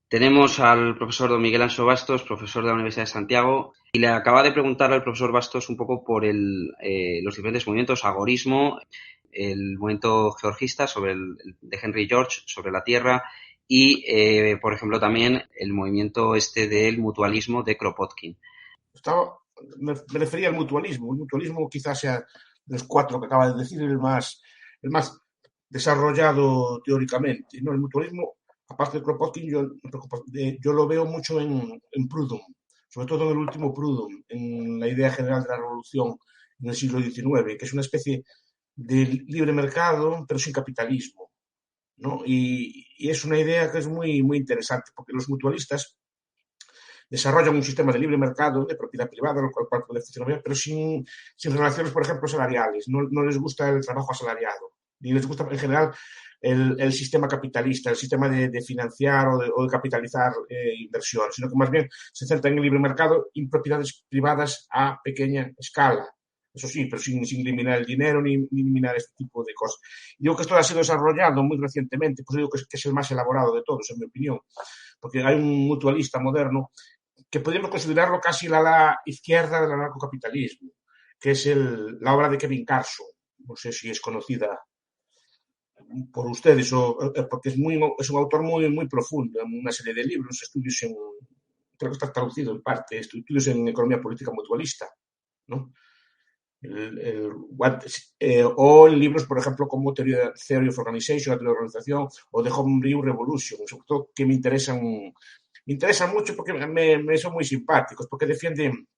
Tenemos al profesor don Miguel Anso Bastos, profesor de la Universidad de Santiago, y le acaba de preguntar al profesor Bastos un poco por los diferentes movimientos, agorismo, el movimiento georgista sobre de Henry George sobre la tierra y, por ejemplo, también el movimiento del mutualismo de Kropotkin. Estaba, me refería al mutualismo. El mutualismo quizás sea de los cuatro que acaba de decir el más desarrollado teóricamente, ¿no? El mutualismo, aparte de Kropotkin, yo lo veo mucho en Proudhon, sobre todo en el último Proudhon, en la idea general de la revolución en el siglo XIX, que es una especie de libre mercado, pero sin capitalismo, ¿no? Y es una idea que es muy, muy interesante, porque los mutualistas desarrollan un sistema de libre mercado, de propiedad privada, lo cual puede funcionar bien, pero sin relaciones, por ejemplo, salariales. No les gusta el trabajo asalariado, ni les gusta en general el sistema capitalista, el sistema de financiar o de capitalizar inversiones, sino que más bien se centra en el libre mercado y propiedades privadas a pequeña escala. Eso sí, pero sin eliminar el dinero ni eliminar este tipo de cosas. Digo que esto ha sido desarrollado muy recientemente, pues digo que es el más elaborado de todos, en mi opinión, porque hay un mutualista moderno que podríamos considerarlo casi la ala izquierda del anarcocapitalismo, que es la obra de Kevin Carson. No sé si es conocida por ustedes, porque es un autor muy, muy profundo, en una serie de libros, estudios creo que está traducido en parte, estudios en economía política mutualista, ¿no? El, el, o en libros, por ejemplo, como Theory of Organization, la teoría de organización, o The Homebrew Revolution, sobre todo que me interesan mucho porque me son muy simpáticos, porque defienden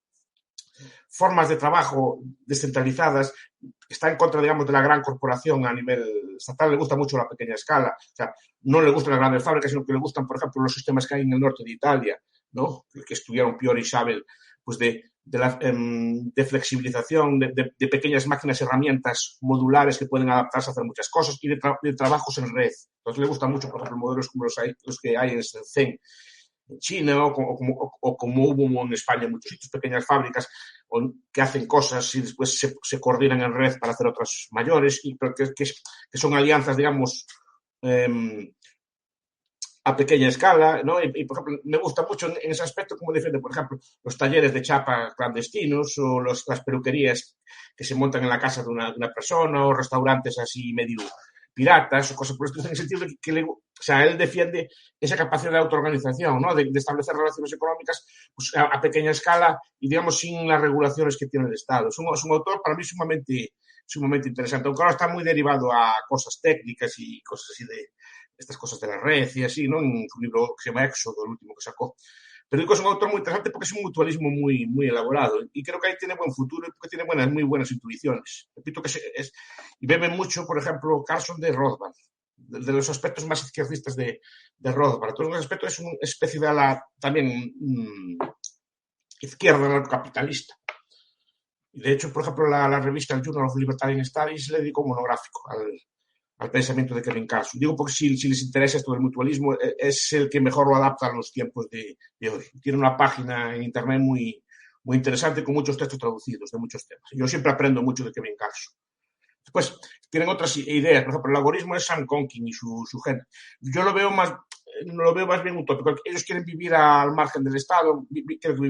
formas de trabajo descentralizadas, está en contra, digamos, de la gran corporación a nivel estatal, le gusta mucho la pequeña escala, o sea, no le gustan las grandes fábricas, sino que le gustan, por ejemplo, los sistemas que hay en el norte de Italia, ¿no? Que estudiaron Pior y Sabel, pues de flexibilización, de pequeñas máquinas, herramientas modulares que pueden adaptarse a hacer muchas cosas y de trabajos en red. Entonces le gustan mucho, por ejemplo, modelos como los que hay en Shenzhen, en China o como hubo en España en muchos sitios, pequeñas fábricas que hacen cosas y después se coordinan en red para hacer otras mayores, pero que son alianzas, digamos, eh, a pequeña escala, ¿no? Por ejemplo, me gusta mucho en ese aspecto como defiende, por ejemplo, los talleres de chapa clandestinos o las peluquerías que se montan en la casa de una persona o restaurantes así medio piratas o cosas por esto, en el sentido de o sea, él defiende esa capacidad de autoorganización, ¿no? De establecer relaciones económicas pues, a pequeña escala y, digamos, sin las regulaciones que tiene el Estado. Es un autor para mí sumamente interesante, aunque ahora está muy derivado a cosas técnicas y cosas así de estas cosas de la red y así, ¿no? En su libro que se llama Éxodo, el último que sacó. Pero digo, es un autor muy interesante porque es un mutualismo muy, muy elaborado y creo que ahí tiene buen futuro y porque tiene muy buenas intuiciones. Repito que y bebe mucho, por ejemplo, Carson de Rothbard, de los aspectos más izquierdistas de Rothbard. Entonces, un aspecto es una especie de también izquierda anarcocapitalista. Y de hecho, por ejemplo, la revista el Journal of Libertarian Studies le dedicó un monográfico al pensamiento de Kevin Carson. Digo porque si les interesa esto del mutualismo, es el que mejor lo adapta a los tiempos de hoy. Tiene una página en internet muy, muy interesante con muchos textos traducidos de muchos temas. Yo siempre aprendo mucho de Kevin Carson. Después, tienen otras ideas. Por ejemplo, el algoritmo es Sam Conkin y su gente. Yo lo veo más bien utópico. Ellos quieren vivir al margen del Estado, creo que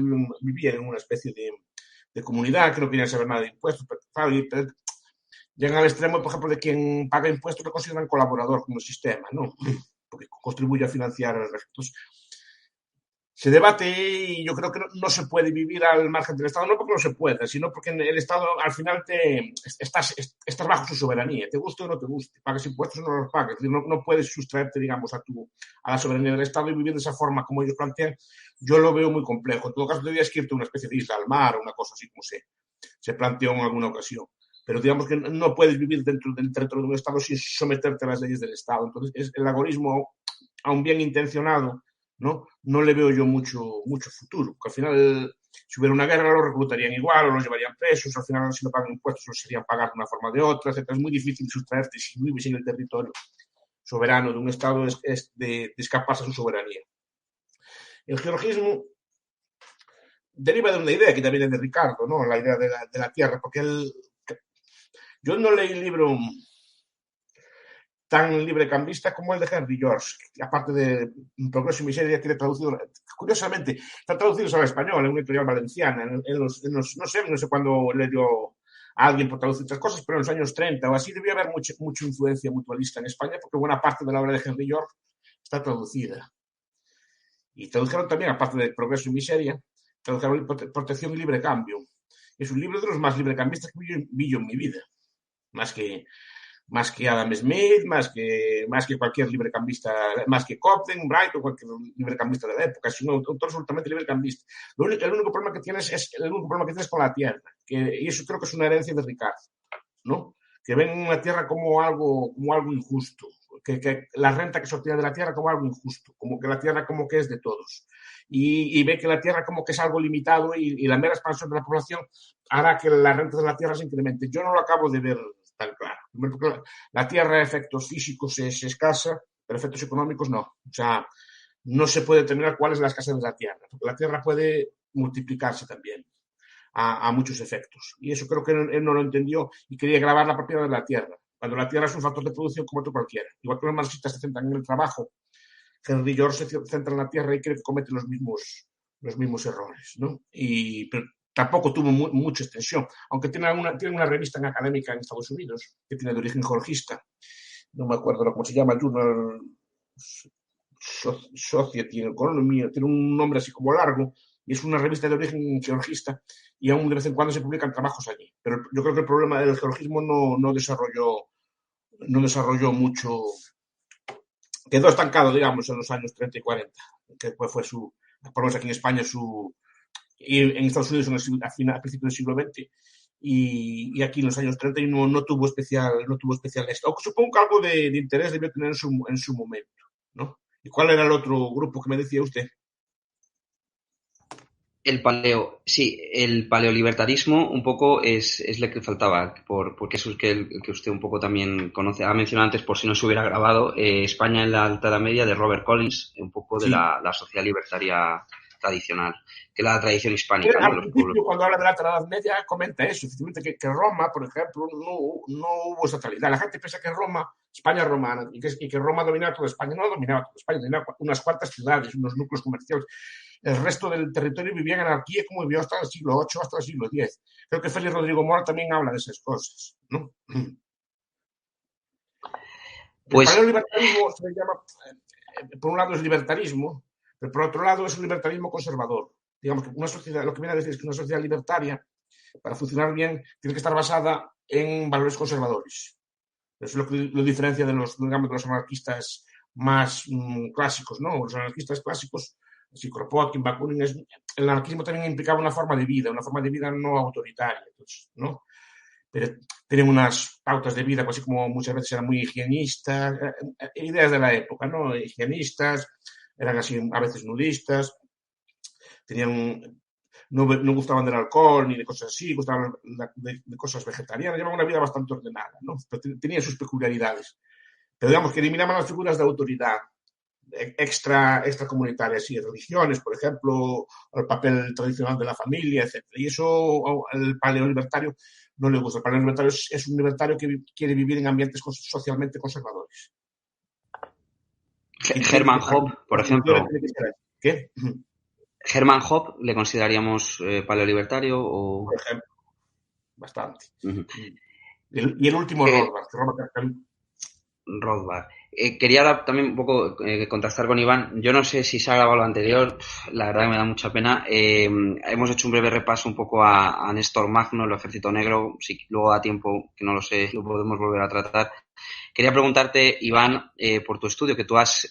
vivían en una especie de comunidad, que no querían saber nada de impuestos, pero llegan al extremo, por ejemplo, de quien paga impuestos lo consideran colaborador con el sistema, ¿no? Porque contribuye a financiar el resto. Entonces, se debate y yo creo que no se puede vivir al margen del Estado, no porque no se pueda, sino porque el Estado al final estás bajo su soberanía, te guste o no te guste, pagues impuestos o no los pagues, no puedes sustraerte, digamos, a la soberanía del Estado y vivir de esa forma como ellos plantean, yo lo veo muy complejo. En todo caso, tendrías que irte a una especie de isla al mar o una cosa así como se planteó en alguna ocasión. Pero digamos que no puedes vivir dentro del territorio de un Estado sin someterte a las leyes del Estado. Entonces, el algoritmo, aun bien intencionado, no le veo yo mucho futuro. Porque al final, si hubiera una guerra, los reclutarían igual o los llevarían presos. Al final, si no pagan impuestos, los serían pagar de una forma o de otra, etc. Es muy difícil sustraerte si vives en el territorio soberano de un Estado de escaparse a su soberanía. El georgismo deriva de una idea que también es de Ricardo, ¿no? La idea de la tierra, porque yo no leí el libro tan librecambista como el de Henry George, que aparte de Progreso y Miseria tiene traducido, curiosamente, está traducido al español en una editorial valenciana, no sé cuándo le dio a alguien por traducir otras cosas, pero en los años 30 o así debió haber mucha influencia mutualista en España, porque buena parte de la obra de Henry George está traducida. Y tradujeron también, aparte de Progreso y Miseria, tradujeron Protección y Libre Cambio. Es un libro de los más librecambistas que vi yo en mi vida, más que Adam Smith, más que cualquier librecambista, más que Cobden, Bright o cualquier librecambista de la época. Es un autor absolutamente librecambista. El único problema que tienes es con la tierra, y eso creo que es una herencia de Ricardo, ¿no? Que ven la tierra como algo injusto, que la renta que se obtiene de la tierra como algo injusto, como que la tierra como que es de todos. Y ve que la tierra como que es algo limitado y la mera expansión de la población hará que la renta de la tierra se incremente. Yo no lo acabo de ver tan claro. Primero porque la tierra a efectos físicos es escasa, pero a efectos económicos no. O sea, no se puede determinar cuál es la escasez de la tierra, porque la tierra puede multiplicarse también a muchos efectos. Y eso creo que él no lo entendió y quería grabar la propiedad de la tierra, cuando la tierra es un factor de producción como otro cualquiera. Igual que los marxistas se centran en el trabajo, Henry George se centra en la tierra y cree que comete los mismos errores, ¿no? Pero tampoco tuvo mucha extensión, aunque tiene una revista académica en Estados Unidos que tiene de origen jorgista, no me acuerdo cómo se llama, Journal Society Economy, tiene un nombre así como largo, y es una revista de origen georgista, y aún de vez en cuando se publican trabajos allí. Pero yo creo que el problema del georgismo no desarrolló mucho, quedó estancado, digamos, en los años 30 y 40, que fue por lo menos aquí en España, y en Estados Unidos a principios del siglo XX, y aquí en los años 30 y no tuvo especial éxito. Supongo que algo de interés debió tener en su momento, ¿no? ¿Y cuál era el otro grupo que me decía usted? El paleolibertarismo un poco es lo que faltaba, porque eso es el que usted un poco también conoce. Ha mencionado antes, por si no se hubiera grabado, España en la Alta Edad Media, de Robert Collins, un poco de Sí. la sociedad libertaria tradicional, que es la tradición hispánica, ¿no? Al principio, cuando habla de la Alta Edad Media, comenta eso, efectivamente, que Roma, por ejemplo, no hubo estatalidad. La gente piensa que Roma, España romana, y que Roma dominaba toda España. No dominaba toda España, dominaba unas cuantas ciudades, unos núcleos comerciales. El resto del territorio vivía en anarquía como vivió hasta el siglo VIII, hasta el siglo X. Creo que Félix Rodrigo Mora también habla de esas cosas, ¿no? Pues, el paleolibertarismo se le llama, por un lado es libertarismo, pero por otro lado es un libertarismo conservador. Digamos que una sociedad, lo que viene a decir es que una sociedad libertaria, para funcionar bien, tiene que estar basada en valores conservadores. Eso es lo diferencia de los anarquistas más clásicos, ¿no? Los anarquistas clásicos, así Kropotkin, Bakunin, el anarquismo también implicaba una forma de vida no autoritaria, entonces, ¿no? Pero tienen unas pautas de vida, así como muchas veces eran muy higienistas, ideas de la época, ¿no? Higienistas, eran así a veces nudistas, no gustaban del alcohol ni de cosas así, gustaban de cosas vegetarianas, llevaban una vida bastante ordenada, ¿no? Pero tenían sus peculiaridades. Pero digamos que eliminaban las figuras de autoridad extracomunitarias, sí, religiones, por ejemplo, el papel tradicional de la familia, etc. Y eso al paleolibertario no le gusta. El paleolibertario es un libertario que quiere vivir en ambientes socialmente conservadores. Hermann Hoppe, por ejemplo. ¿Qué? ¿Hermann Hoppe le consideraríamos paleolibertario o...? Por ejemplo, bastante. Y el último Rothbard. Quería ahora también un poco contrastar con Iván. Yo no sé si se ha grabado lo anterior, la verdad que me da mucha pena. Hemos hecho un breve repaso un poco a Néstor Magno, el Ejército Negro. Si luego da tiempo, que no lo sé, lo podemos volver a tratar. Quería preguntarte, Iván, por tu estudio, que tú has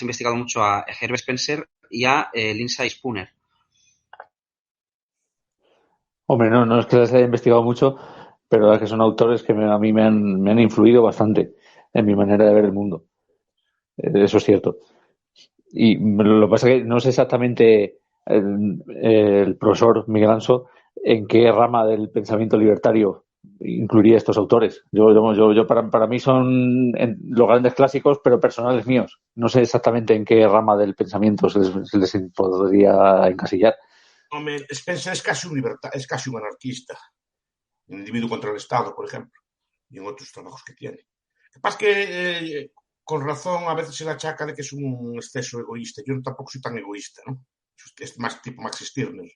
investigado mucho a Herbert Spencer y a Lindsay Spooner. Hombre, no es que les haya investigado mucho, pero la verdad que son autores que a mí me han influido bastante en mi manera de ver el mundo. Eso es cierto. Y lo que pasa es que no sé exactamente el profesor Miguel Anso en qué rama del pensamiento libertario incluiría estos autores. Yo para mí son los grandes clásicos, pero personales míos. No sé exactamente en qué rama del pensamiento se les podría encasillar. Hombre, Spencer es casi un anarquista, un individuo contra el Estado, por ejemplo, y en otros trabajos que tiene. Capaz que con razón a veces se le achaca de que es un exceso egoísta. Yo tampoco soy tan egoísta, ¿no? Es más tipo Max Stirner.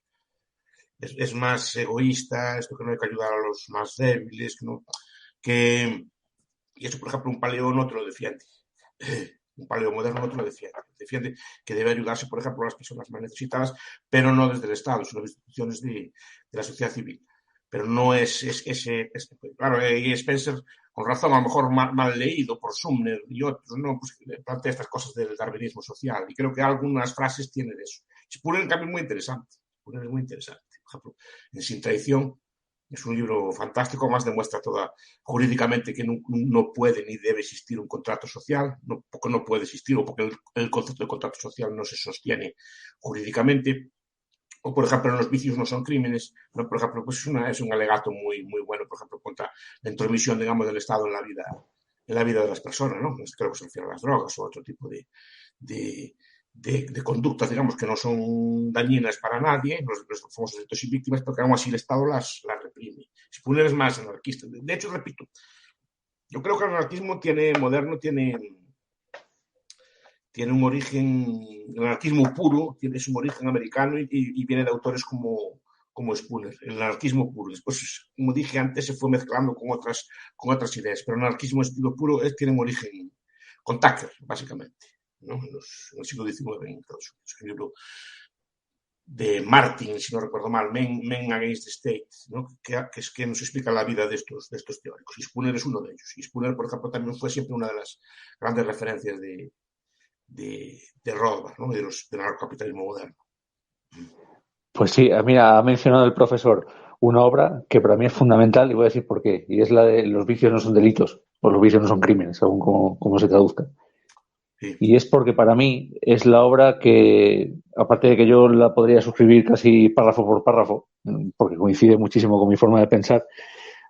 Es más egoísta, esto que no hay que ayudar a los más débiles, y eso, por ejemplo, un paleo no te lo defiende. Un paleo moderno no te lo defiende. Defiende que debe ayudarse, por ejemplo, a las personas más necesitadas, pero no desde el Estado, sino desde instituciones de la sociedad civil. Pero no claro, y Spencer, con razón, a lo mejor mal leído por Sumner y otros, ¿no? Pues plantea estas cosas del darwinismo social. Y creo que algunas frases tienen eso. Spooner, en cambio, es muy interesante. Spooner es muy interesante. Por ejemplo, en Sin Traición es un libro fantástico, más demuestra jurídicamente que no puede ni debe existir un contrato social, porque no puede existir o porque el concepto de contrato social no se sostiene jurídicamente. O, por ejemplo, en Los vicios no son crímenes, ¿no? Por ejemplo, pues es un alegato muy, muy bueno, por ejemplo, contra la intromisión, digamos, del Estado en la vida de las personas, ¿no? Pues creo que se refiere a las drogas o otro tipo de conductas, digamos, que no son dañinas para nadie, los famosos delitos sin víctimas, pero que aún así el Estado las reprime. Spooner es más anarquista. De hecho, repito, yo creo que el anarquismo moderno tiene un origen, el anarquismo puro es un origen americano y viene de autores como Spooner, el anarquismo puro. Después, como dije antes, se fue mezclando con otras ideas, pero el anarquismo estilo puro tiene un origen con Tucker, básicamente, ¿no? En el siglo XIX en Estados Unidos. El libro de Martin, si no recuerdo mal, Men Against the State, ¿no? que nos explica la vida de estos teóricos. Y Spooner es uno de ellos. Y Spooner, por ejemplo, también fue siempre una de las grandes referencias de Rothbard, ¿no? Del narcocapitalismo moderno. Pues sí, mira, ha mencionado el profesor una obra que para mí es fundamental y voy a decir por qué. Y es la de Los vicios no son delitos, o los vicios no son crímenes, según como se traduzca. Sí. Y es porque para mí es la obra que, aparte de que yo la podría suscribir casi párrafo por párrafo, porque coincide muchísimo con mi forma de pensar,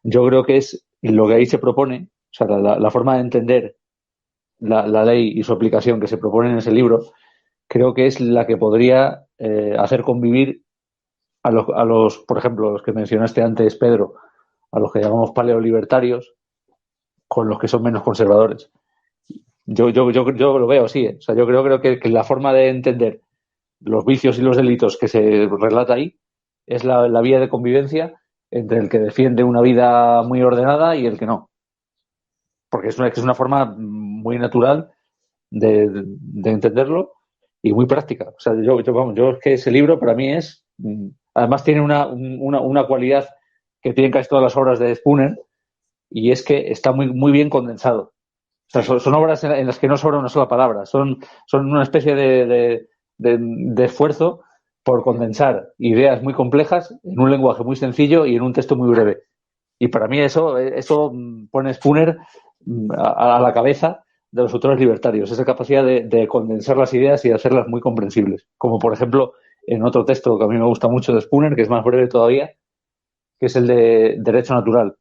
yo creo que es lo que ahí se propone, o sea, la forma de entender la ley y su aplicación que se propone en ese libro, creo que es la que podría hacer convivir a los, por ejemplo, los que mencionaste antes, Pedro, a los que llamamos paleolibertarios, con los que son menos conservadores. Yo lo veo así, ¿eh? O sea, yo creo que la forma de entender los vicios y los delitos que se relata ahí es la vía de convivencia entre el que defiende una vida muy ordenada y el que no. Porque es una forma muy natural de entenderlo y muy práctica. O sea, yo es que ese libro para mí es... Además tiene una cualidad que tienen casi todas las obras de Spooner y es que está muy, muy bien condensado. O sea, son obras en las que no sobra una sola palabra. Son una especie de esfuerzo por condensar ideas muy complejas en un lenguaje muy sencillo y en un texto muy breve. Y para mí eso pone Spooner a la cabeza de los autores libertarios, esa capacidad de condensar las ideas y de hacerlas muy comprensibles. Como, por ejemplo, en otro texto que a mí me gusta mucho de Spooner, que es más breve todavía, que es el de Derecho Natural,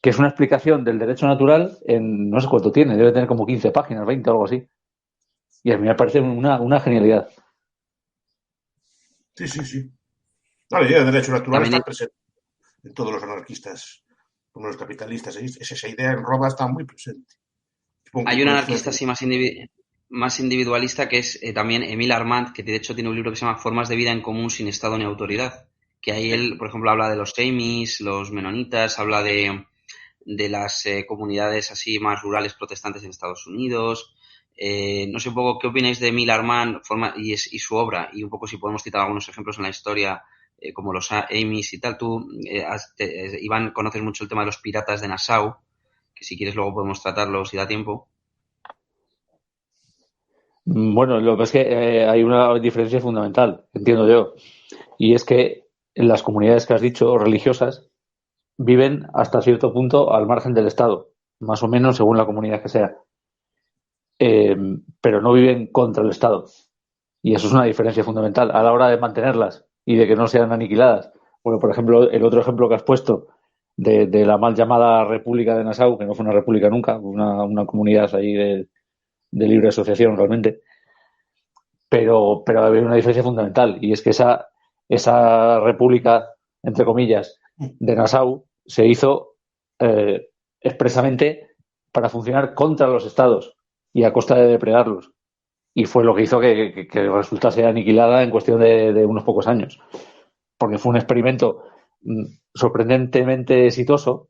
que es una explicación del derecho natural en no sé cuánto tiene, debe tener como 15 páginas, 20 o algo así. Y a mí me parece una genialidad. Sí. La idea del derecho natural está presente en todos los anarquistas, como los capitalistas. Esa idea en Roma está muy presente. Hay un anarquista así más individualista que es también Émile Armand, que de hecho tiene un libro que se llama Formas de vida en común sin Estado ni autoridad. Que ahí él, por ejemplo, habla de los Amis, los menonitas, habla de las comunidades así más rurales protestantes en Estados Unidos. No sé un poco qué opináis de Émile Armand y su obra, y un poco si podemos citar algunos ejemplos en la historia, como los Amis y tal. Tú, Iván, conoces mucho el tema de los piratas de Nassau, que si quieres luego podemos tratarlo si da tiempo. Bueno, lo que pasa es que hay una diferencia fundamental, entiendo yo, y es que en las comunidades que has dicho, religiosas, viven hasta cierto punto al margen del Estado, más o menos según la comunidad que sea, pero no viven contra el Estado. Y eso es una diferencia fundamental a la hora de mantenerlas y de que no sean aniquiladas. Bueno, por ejemplo, el otro ejemplo que has puesto de la mal llamada República de Nassau, que no fue una república nunca, una comunidad ahí de libre asociación realmente, pero había una diferencia fundamental y es que esa república, entre comillas, de Nassau se hizo expresamente para funcionar contra los estados y a costa de depredarlos. Y fue lo que hizo que resultase aniquilada en cuestión de unos pocos años. Porque fue un experimento sorprendentemente exitoso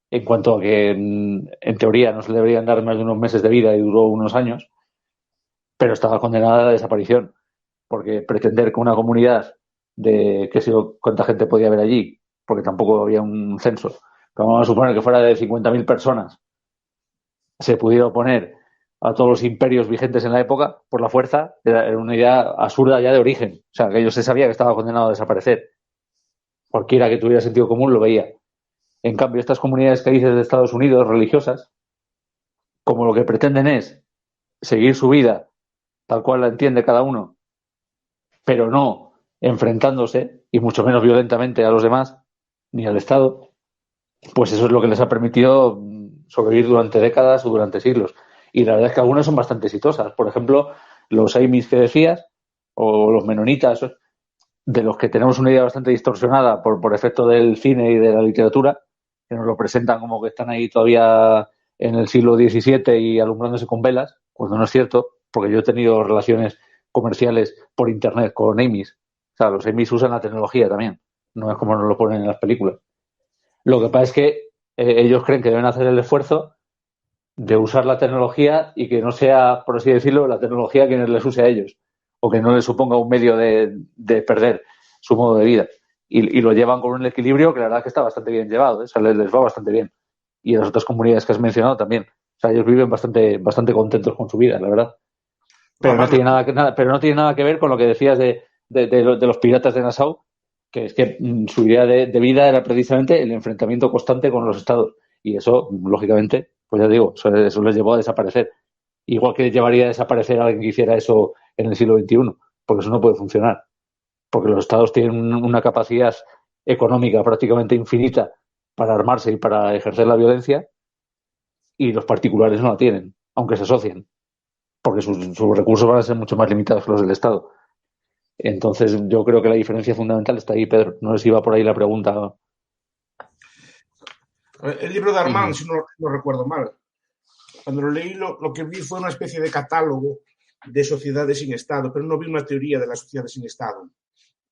en cuanto a que en teoría no se le deberían dar más de unos meses de vida y duró unos años, pero estaba condenada a la desaparición. Porque pretender que una comunidad de qué sé yo cuánta gente podía haber allí, porque tampoco había un censo, pero vamos a suponer que fuera de 50.000 personas, se pudiera oponer a todos los imperios vigentes en la época por la fuerza, era una idea absurda ya de origen. O sea, que ellos se sabía que estaba condenado a desaparecer. Cualquiera que tuviera sentido común lo veía. En cambio, estas comunidades que dices de Estados Unidos, religiosas, como lo que pretenden es seguir su vida tal cual la entiende cada uno, pero no enfrentándose, y mucho menos violentamente a los demás, ni al Estado, pues eso es lo que les ha permitido sobrevivir durante décadas o durante siglos. Y la verdad es que algunas son bastante exitosas. Por ejemplo, los Amish que decías, o los menonitas, de los que tenemos una idea bastante distorsionada por efecto del cine y de la literatura, que nos lo presentan como que están ahí todavía en el siglo XVII y alumbrándose con velas, cuando no es cierto, porque yo he tenido relaciones comerciales por internet con Amish. O sea, los Amish usan la tecnología también, no es como nos lo ponen en las películas. Lo que pasa es que ellos creen que deben hacer el esfuerzo de usar la tecnología y que no sea, por así decirlo, la tecnología quien les use a ellos, o que no les suponga un medio de perder su modo de vida. Y lo llevan con un equilibrio que la verdad es que está bastante bien llevado, ¿eh? O sea, les va bastante bien. Y en las otras comunidades que has mencionado también. O sea, ellos viven bastante contentos con su vida, la verdad. Pero no tiene nada que ver con lo que decías de los piratas de Nassau, que es que su idea de vida era precisamente el enfrentamiento constante con los estados. Y eso, lógicamente, pues ya digo, eso les llevó a desaparecer. Igual que llevaría a desaparecer a alguien que hiciera eso en el siglo XXI, porque eso no puede funcionar. Porque los estados tienen una capacidad económica prácticamente infinita para armarse y para ejercer la violencia, y los particulares no la tienen, aunque se asocien, porque sus recursos van a ser mucho más limitados que los del Estado. Entonces, yo creo que la diferencia fundamental está ahí, Pedro. No sé si va por ahí la pregunta. El libro de Armand, si no recuerdo mal, cuando lo leí, lo que vi fue una especie de catálogo de sociedades sin Estado, pero no vi una teoría de las sociedades sin Estado.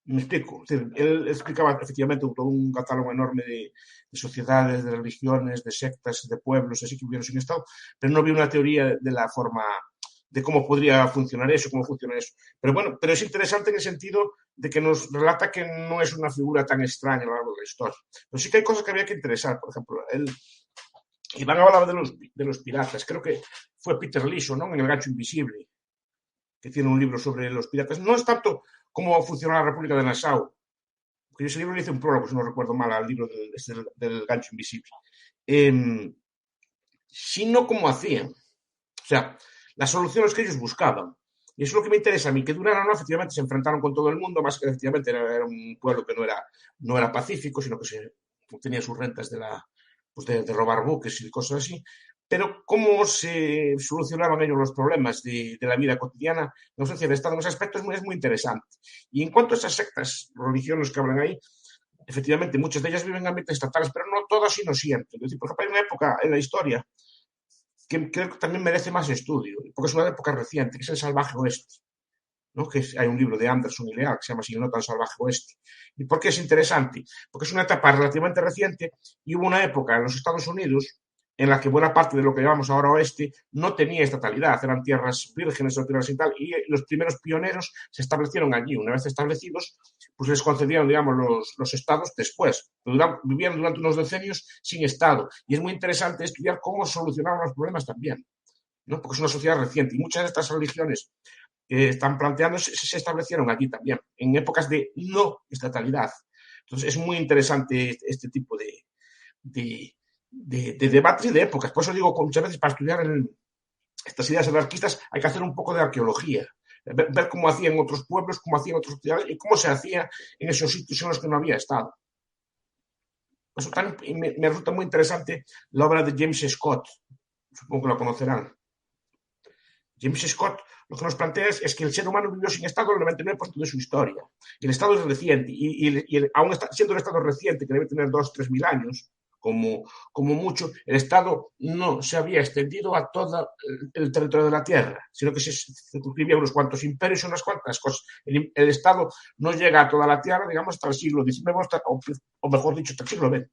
Me explico. Es decir, él explicaba efectivamente todo un catálogo enorme de sociedades, de religiones, de sectas, de pueblos, así que hubieron sin Estado, pero no vi una teoría de la forma de cómo podría funcionar eso, cómo funciona eso. Pero bueno, pero es interesante en el sentido de que nos relata que no es una figura tan extraña a lo largo de la historia. Pero sí que hay cosas que había que interesar. Por ejemplo, Iván hablaba de los piratas. Creo que fue Peter Leeson, ¿no? En El gancho invisible, que tiene un libro sobre los piratas. No es tanto cómo funciona la República de Nassau, porque yo ese libro le hice un prólogo, si no recuerdo mal, al libro del gancho invisible, sino cómo hacían. O sea, las soluciones que ellos buscaban. Y eso es lo que me interesa a mí, que Durán no, efectivamente se enfrentaron con todo el mundo, más que efectivamente era un pueblo que no era pacífico, sino que tenía sus rentas de robar buques y cosas así. Pero cómo se solucionaban ellos los problemas de la vida cotidiana, la ausencia de Estado en ese aspecto es muy interesante. Y en cuanto a esas sectas, religiones que hablan ahí, efectivamente, muchas de ellas viven en ambientes estatales, pero no todas sí lo sienten. Es decir, por ejemplo, hay una época en la historia que creo que también merece más estudio, porque es una época reciente, que es el salvaje oeste, ¿no? Hay un libro de Anderson y Leal que se llama Así no tan salvaje oeste. ¿Y por qué es interesante? Porque es una etapa relativamente reciente y hubo una época en los Estados Unidos en la que buena parte de lo que llamamos ahora oeste no tenía estatalidad, eran tierras vírgenes o tierras y tal, y los primeros pioneros se establecieron allí. Una vez establecidos, pues les concedieron, digamos, los estados después. Vivían durante unos decenios sin estado. Y es muy interesante estudiar cómo solucionaron los problemas también, ¿no? Porque es una sociedad reciente y muchas de estas religiones que están planteando se establecieron allí también, en épocas de no estatalidad. Entonces es muy interesante este tipo de debates y de épocas. Por eso digo, muchas veces para estudiar estas ideas anarquistas hay que hacer un poco de arqueología, ver cómo hacían otros pueblos, cómo hacían otras sociedades y cómo se hacía en esos sitios en los que no había Estado. Eso me resulta muy interesante la obra de James Scott, supongo que lo conocerán. James Scott lo que nos plantea es que el ser humano vivió sin Estado el 99% de su historia. Y el Estado es reciente, y aún siendo el Estado reciente, que debe tener 2.000 o 3.000 años, Como mucho, el Estado no se había extendido a todo el territorio de la Tierra, sino que se circunscribía unos cuantos imperios y unas cuantas cosas. El Estado no llega a toda la Tierra, digamos, hasta el siglo XIX, o mejor dicho, hasta el siglo XX.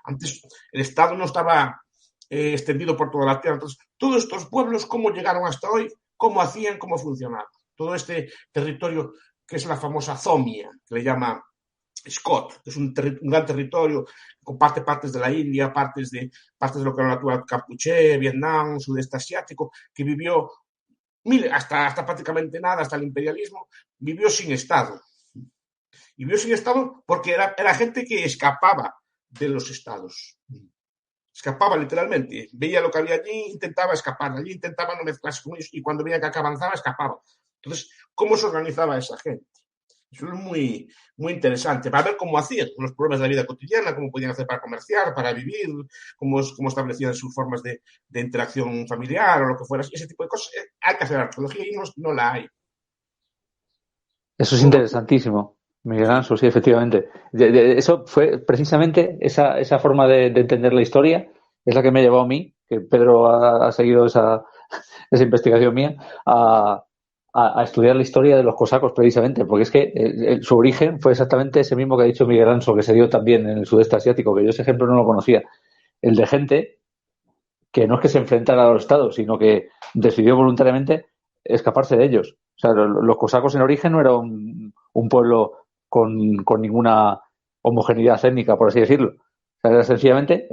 Antes el Estado no estaba extendido por toda la Tierra. Entonces, todos estos pueblos, ¿cómo llegaron hasta hoy? ¿Cómo hacían? ¿Cómo funcionaban? Todo este territorio que es la famosa Zomia, que le llama Scott, que es un gran territorio, comparte partes de la India, partes de lo que era la actual Campuché, Vietnam, sudeste asiático, que vivió hasta prácticamente nada, hasta el imperialismo, vivió sin Estado. Vivió sin Estado porque era gente que escapaba de los estados. Escapaba literalmente. Veía lo que había allí, intentaba escapar. Allí intentaba no mezclarse con ellos y cuando veía que acá avanzaba, escapaba. Entonces, ¿cómo se organizaba esa gente? Eso es muy, muy interesante. Para ver cómo hacían los problemas de la vida cotidiana, cómo podían hacer para comerciar, para vivir, cómo establecían sus formas de interacción familiar o lo que fuera. Ese tipo de cosas. Hay que hacer arqueología y no la hay. Eso es interesantísimo, Miguel Anso, sí, efectivamente. Eso fue precisamente esa forma de entender la historia, es la que me ha llevado a mí, que Pedro ha seguido esa investigación mía, a estudiar la historia de los cosacos, precisamente, porque es que su origen fue exactamente ese mismo que ha dicho Miguel Anso, que se dio también en el sudeste asiático, que yo ese ejemplo no lo conocía. El de gente que no es que se enfrentara a los estados, sino que decidió voluntariamente escaparse de ellos. O sea, los cosacos en origen no era un pueblo con ninguna homogeneidad étnica, por así decirlo. O sea, era sencillamente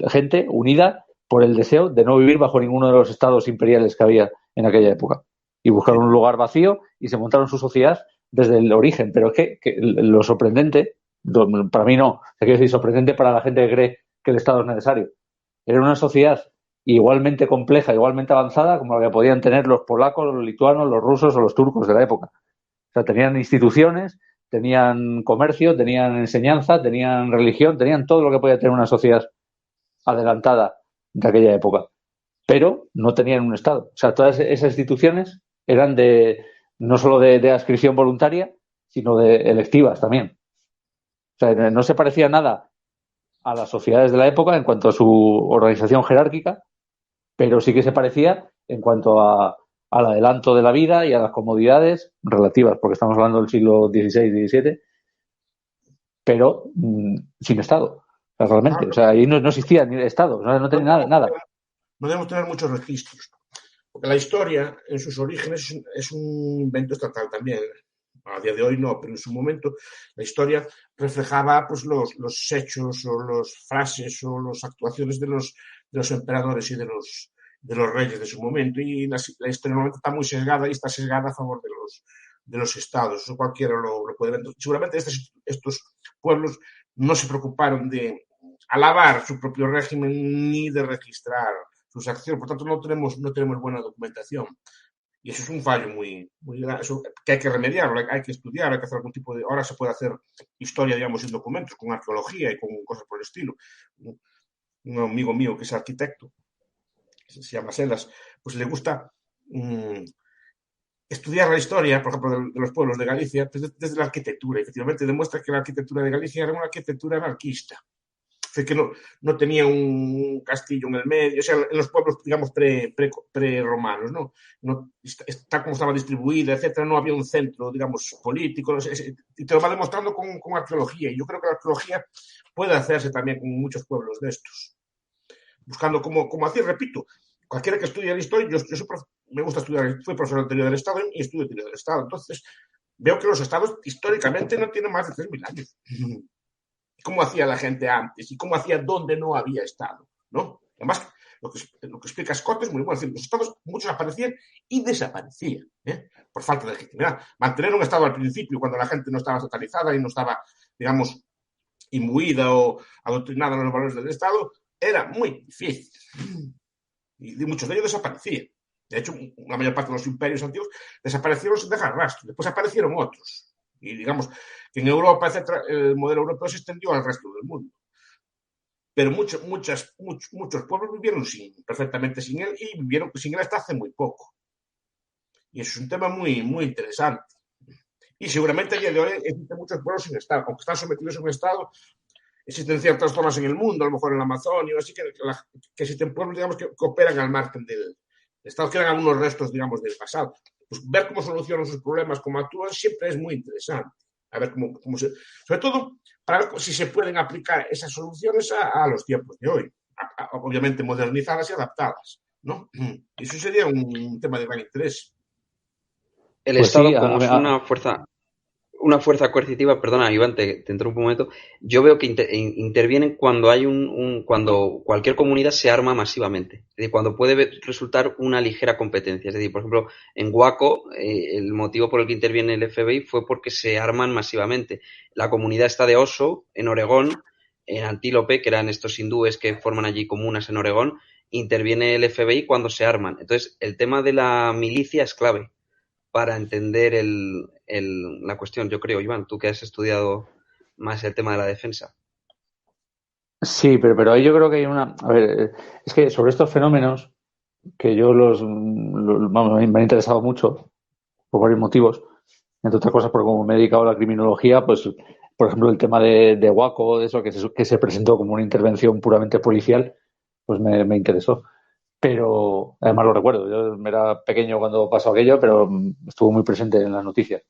gente unida por el deseo de no vivir bajo ninguno de los estados imperiales que había en aquella época. Y buscaron un lugar vacío y se montaron su sociedad desde el origen. Pero es que lo sorprendente, para mí no, quiero decir sorprendente para la gente que cree que el Estado es necesario. Era una sociedad igualmente compleja, igualmente avanzada como la que podían tener los polacos, los lituanos, los rusos o los turcos de la época. O sea, tenían instituciones, tenían comercio, tenían enseñanza, tenían religión, tenían todo lo que podía tener una sociedad adelantada de aquella época. Pero no tenían un Estado. O sea, todas esas instituciones eran no solo de adscripción voluntaria, sino de electivas también. O sea, no se parecía nada a las sociedades de la época en cuanto a su organización jerárquica, pero sí que se parecía en cuanto al adelanto de la vida y a las comodidades relativas, porque estamos hablando del siglo XVI, XVII, pero sin Estado, realmente. O sea, ahí no existía ni Estado, no tenía nada. No debemos tener muchos registros, porque la historia, en sus orígenes, es un invento estatal también. A día de hoy no, pero en su momento la historia reflejaba pues los hechos o las frases o las actuaciones de los emperadores y de los reyes de su momento, y la historia normalmente está muy sesgada y está sesgada a favor de los estados. Eso cualquiera lo puede ver. Seguramente estos pueblos no se preocuparon de alabar su propio régimen ni de registrar sus acciones, por tanto no tenemos buena documentación. Y eso es un fallo muy grave, que hay que remediarlo, hay que estudiar, hay que hacer algún tipo de... Ahora se puede hacer historia, digamos, sin documentos, con arqueología y con cosas por el estilo. Un amigo mío que es arquitecto, se llama Selas, pues le gusta estudiar la historia, por ejemplo, de los pueblos de Galicia, pues desde la arquitectura. Efectivamente, demuestra que la arquitectura de Galicia era una arquitectura anarquista. Que no tenía un castillo en el medio, o sea, en los pueblos, digamos, pre-romanos, ¿no? Está como estaba distribuida, etcétera, no había un centro, digamos, político, y te lo va demostrando con arqueología, y yo creo que la arqueología puede hacerse también con muchos pueblos de estos, buscando como hacía, repito, cualquiera que estudie la historia, yo me gusta estudiar, fui profesor de teoría del Estado y estudio teoría del Estado, entonces veo que los estados históricamente no tienen más de 3.000 años. Cómo hacía la gente antes y cómo hacía donde no había Estado, ¿no? Además, lo que explica Scott es muy bueno. Los estados, muchos aparecían y desaparecían, por falta de legitimidad. Mantener un Estado al principio, cuando la gente no estaba totalizada y no estaba, digamos, imbuida o adoctrinada en los valores del Estado, era muy difícil. Y muchos de ellos desaparecían. De hecho, la mayor parte de los imperios antiguos desaparecieron sin dejar rastro. Después aparecieron otros. Y digamos que en Europa, etcétera, el modelo europeo se extendió al resto del mundo. Pero muchos pueblos vivieron perfectamente sin él y vivieron sin él hasta hace muy poco. Y eso es un tema muy, muy interesante. Y seguramente a día de hoy existen muchos pueblos sin Estado, aunque están sometidos a un Estado, existen ciertas zonas en el mundo, a lo mejor en la Amazonia, así que existen pueblos, digamos, que operan al margen del Estado, quedan algunos restos, digamos, del pasado. Pues ver cómo solucionan sus problemas, cómo actúan, siempre es muy interesante. A ver cómo sobre todo, para ver si se pueden aplicar esas soluciones a los tiempos de hoy. Obviamente modernizadas y adaptadas, ¿no? Y eso sería un tema de gran interés. El Pues Estado, sí, como es una fuerza coercitiva, perdona, Iván, te interrumpo un momento. Yo veo que intervienen cuando hay cuando cualquier comunidad se arma masivamente. Es decir, cuando puede resultar una ligera competencia. Es decir, por ejemplo, en Waco, el motivo por el que interviene el FBI fue porque se arman masivamente. La comunidad está de Oso, en Oregón, en Antílope, que eran estos hindúes que forman allí comunas en Oregón, interviene el FBI cuando se arman. Entonces, el tema de la milicia es clave para entender la cuestión, yo creo, Iván, tú que has estudiado más el tema de la defensa. sí, pero ahí yo creo que hay una... A ver, es que sobre estos fenómenos, que yo vamos, me han interesado mucho, por varios motivos, entre otras cosas, porque como me he dedicado a la criminología, pues, por ejemplo, el tema de Waco, de eso que se presentó como una intervención puramente policial, pues me interesó. Pero además lo recuerdo, yo era pequeño cuando pasó aquello, pero estuvo muy presente en las noticias.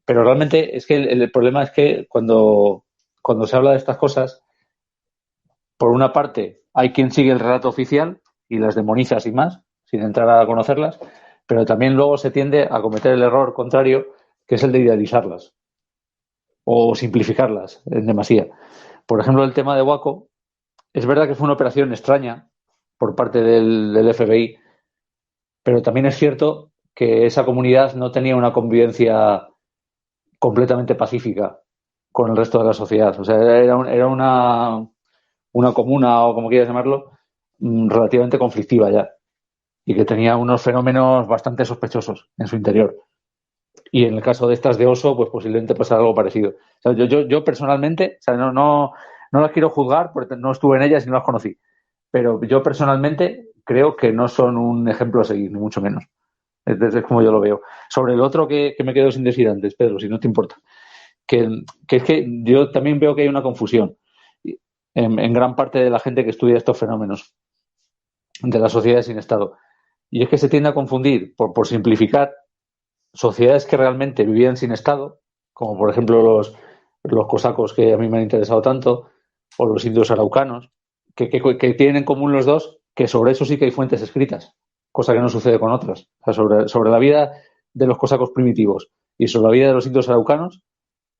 Pero realmente es que el problema es que cuando se habla de estas cosas, por una parte hay quien sigue el relato oficial y las demoniza sin más, sin entrar a conocerlas, pero también luego se tiende a cometer el error contrario, que es el de idealizarlas o simplificarlas en demasía. Por ejemplo, el tema de Waco, es verdad que fue una operación extraña por parte del FBI, pero también es cierto que esa comunidad no tenía una convivencia completamente pacífica con el resto de la sociedad. O sea, era una comuna, o como quieras llamarlo, relativamente conflictiva ya, y que tenía unos fenómenos bastante sospechosos en su interior. Y en el caso de estas de Oso, pues posiblemente pasara algo parecido. O sea, yo personalmente, o sea, no las quiero juzgar porque no estuve en ellas y no las conocí, pero yo personalmente creo que no son un ejemplo a seguir, ni mucho menos. Es como yo lo veo. Sobre el otro que me quedo sin decir antes, Pedro, si no te importa, que es que yo también veo que hay una confusión en gran parte de la gente que estudia estos fenómenos de las sociedades sin Estado. Y es que se tiende a confundir, por simplificar, sociedades que realmente vivían sin Estado, como por ejemplo los cosacos que a mí me han interesado tanto, o los indios araucanos, que tienen en común los dos, que sobre eso sí que hay fuentes escritas, cosa que no sucede con otras. O sea, sobre la vida de los cosacos primitivos y sobre la vida de los indios araucanos,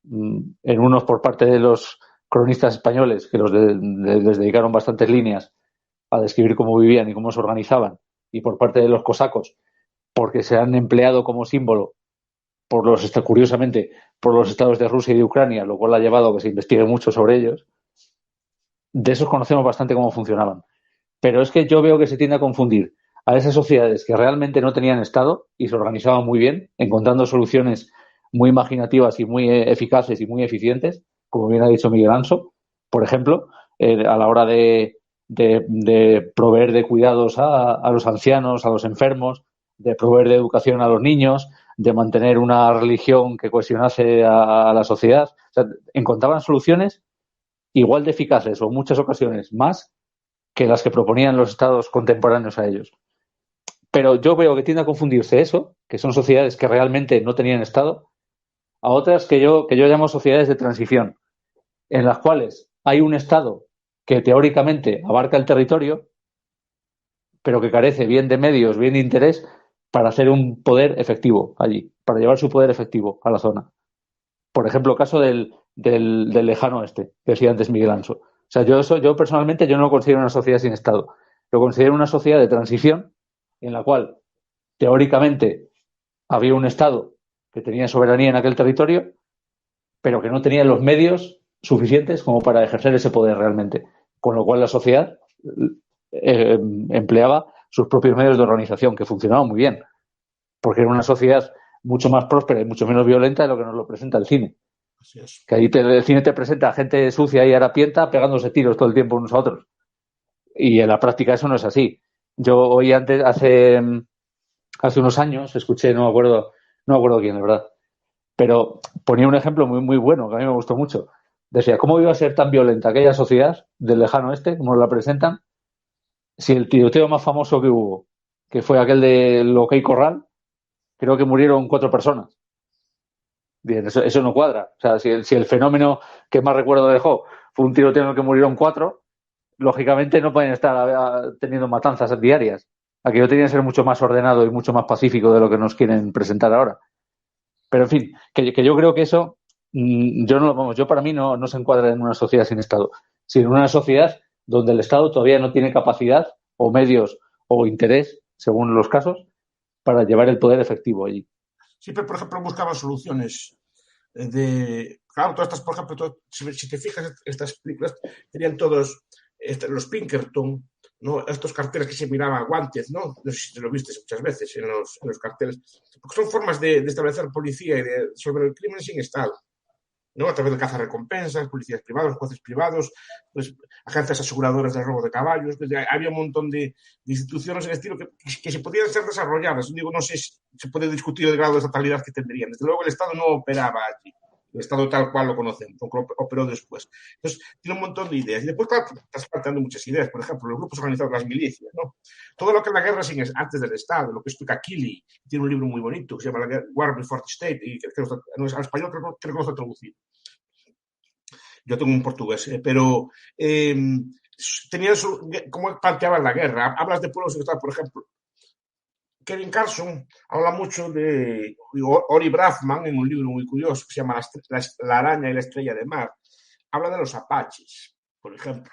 en unos por parte de los cronistas españoles, que les dedicaron bastantes líneas a describir cómo vivían y cómo se organizaban, y por parte de los cosacos, porque se han empleado como símbolo curiosamente, por los estados de Rusia y de Ucrania, lo cual ha llevado a que se investigue mucho sobre ellos. De esos conocemos bastante cómo funcionaban. Pero es que yo veo que se tiende a confundir a esas sociedades que realmente no tenían Estado y se organizaban muy bien, encontrando soluciones muy imaginativas y muy eficaces y muy eficientes, como bien ha dicho Miguel Anso, por ejemplo, a la hora de proveer de cuidados a los ancianos, a los enfermos, de proveer de educación a los niños, de mantener una religión que cohesionase a la sociedad. O sea, encontraban soluciones igual de eficaces o en muchas ocasiones más que las que proponían los estados contemporáneos a ellos. Pero yo veo que tiende a confundirse eso, que son sociedades que realmente no tenían Estado, a otras que yo llamo sociedades de transición, en las cuales hay un Estado que teóricamente abarca el territorio, pero que carece bien de medios, bien de interés para hacer un poder efectivo allí, para llevar su poder efectivo a la zona. Por ejemplo, caso del lejano oeste, que decía antes Miguel Anso. O sea, yo personalmente yo no lo considero una sociedad sin Estado. Lo considero una sociedad de transición en la cual teóricamente había un Estado que tenía soberanía en aquel territorio, pero que no tenía los medios suficientes como para ejercer ese poder realmente. Con lo cual la sociedad empleaba sus propios medios de organización, que funcionaban muy bien, porque era una sociedad mucho más próspera y mucho menos violenta de lo que nos lo presenta el cine. Así es. Que ahí el cine te presenta a gente sucia y harapienta pegándose tiros todo el tiempo unos a otros. Y en la práctica eso no es así. Yo hoy hace unos años escuché, no me acuerdo quién, la verdad, pero ponía un ejemplo muy, muy bueno que a mí me gustó mucho. Decía, ¿cómo iba a ser tan violenta aquella sociedad del lejano oeste, como la presentan, si el tiroteo más famoso que hubo, que fue aquel de OK Corral, creo que murieron 4 personas? Bien, eso no cuadra. O sea, si el fenómeno que más recuerdo dejó fue un tiroteo en el que murieron 4, lógicamente no pueden estar teniendo matanzas diarias. Aquello tenía que ser mucho más ordenado y mucho más pacífico de lo que nos quieren presentar ahora. Pero en fin, que yo creo que eso, yo para mí no se encuadra en una sociedad sin Estado, sino en una sociedad donde el Estado todavía no tiene capacidad o medios o interés, según los casos, para llevar el poder efectivo allí. Siempre, por ejemplo, buscaban soluciones claro, todas estas, por ejemplo, si te fijas, estas películas tenían todos los Pinkerton, ¿no? Estos carteles que se miraban guantes, ¿no? No sé si te lo viste muchas veces en los carteles, porque son formas de establecer policía y de resolver el crimen sin Estado, ¿no? A través de cazarrecompensas, policías privados, jueces privados, pues, agencias aseguradoras de robo de caballos. Había un montón de instituciones en estilo que se podían ser desarrolladas. Digo, no sé si se puede discutir el grado de estatalidad que tendrían. Desde luego el Estado no operaba allí. El Estado tal cual lo conocemos, operó después. Entonces, tiene un montón de ideas. Y después, claro, estás planteando muchas ideas. Por ejemplo, los grupos organizados, las milicias, ¿no? Todo lo que es la guerra antes del Estado, lo que explica Killy, tiene un libro muy bonito que se llama War Before the State, y que al español creo que no está traducido. Yo tengo un portugués, pero tenían cómo planteaban la guerra. Hablas de pueblos secretarios, por ejemplo. Kevin Carson habla mucho de Ori Braffman en un libro muy curioso que se llama La araña y la estrella de mar. Habla de los apaches, por ejemplo,